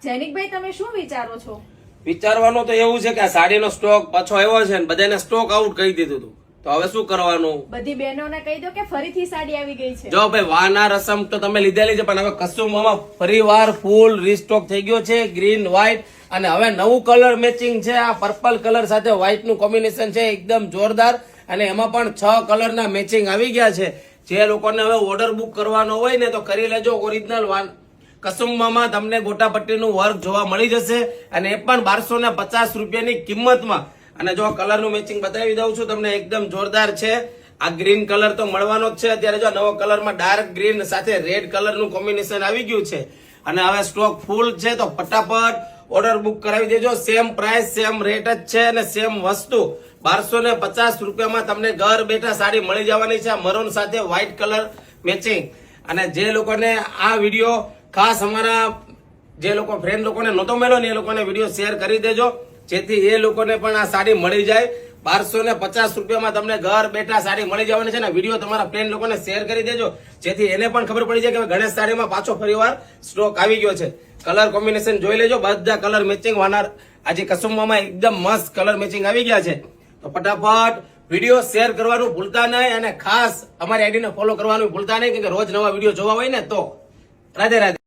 જૈનિકભાઈ તમે શું વિચારો છો? વિચારવાનું તો એવું છે કે આ સાડીનો સ્ટોક પાછો આવ્યો છે ને બધાને સ્ટોક આઉટ કરી દીધું હતું, તો હવે શું કરવાનું? બધી બહેનોને કહી દો કે ફરીથી સાડી આવી ગઈ છે. જો ભાઈ વાના રસમ તો તમે લીધેલી છે, પણ હવે કસુંબામાં ફરીવાર ફૂલ રીસ્ટોક થઈ ગયો છે, ગ્રીન વ્હાઈટ, અને હવે નવું કલર મેચિંગ છે. આ પર્પલ કલર સાથે વ્હાઈટ નું કોમ્બિનેશન છે, એકદમ જોરદાર. અને એમાં પણ 6 કલરના મેચિંગ આવી ગયા છે. જે લોકોને હવે ઓર્ડર બુક કરવાનો હોય ને તો કરી લેજો. ઓરિજિનલ કસુંબામાં તમને ગોટાપટ્ટીનું વર્ક જોવા મળી જશે, અને એ પણ 1250 રૂપિયાની કિંમતમાં. અને જો કલરનું મેચિંગ બતાવી દઉં છું તમને, એકદમ જોરદાર છે. આ ગ્રીન કલર તો મળવાનો જ છે. અત્યારે જો નવો કલરમાં ડાર્ક ગ્રીન સાથે રેડ કલરનું કોમ્બિનેશન આવી ગયું છે, અને હવે સ્ટોક ફૂલ છે. તો ફટાફટ ઓર્ડર બુક કરાવી દેજો. સેમ પ્રાઇસ, સેમ રેટ જ છે, અને સેમ વસ્તુ 1250 રૂપિયામાં તમને ઘર બેઠા સાડી મળી જવાની છે. મરૂન સાથે વ્હાઈટ કલર મેચિંગ. અને જે લોકોને આ વિડીયો ખાસ અમારા જે લોકો ફ્રેન્ડ લોકોને નહોતો મળ્યો ને એ લોકોને વિડીયો શેર કરી દેજો, જેથી એ લોકોને પણ આ સાડી મળી જાય. 1250 રૂપિયામાં તમને ઘર બેઠા સાડી મળી જવાની છે. ને વિડીયો તમારા ફ્રેન્ડ લોકોને શેર કરી દેજો, જેથી એને પણ ખબર પડી જાય કે ગણેશ સાડીમાં પાછો ફરીવાર સ્ટોક આવી ગયો છે. કલર કોમ્બિનેશન જોઈ લેજો, બધા કલર મેચિંગ વાના આજે કસુંબામાં એકદમ મસ્ત કલર મેચિંગ આવી ગયા છે. તો ફટાફટ વિડીયો શેર કરવાનું ભૂલતા નહીં, અને ખાસ અમારી આઈડીને ફોલો કરવાનું ભૂલતા નહીં, કે રોજ નવા વિડીયો જોવા હોય ને તો. રાધે રાધે.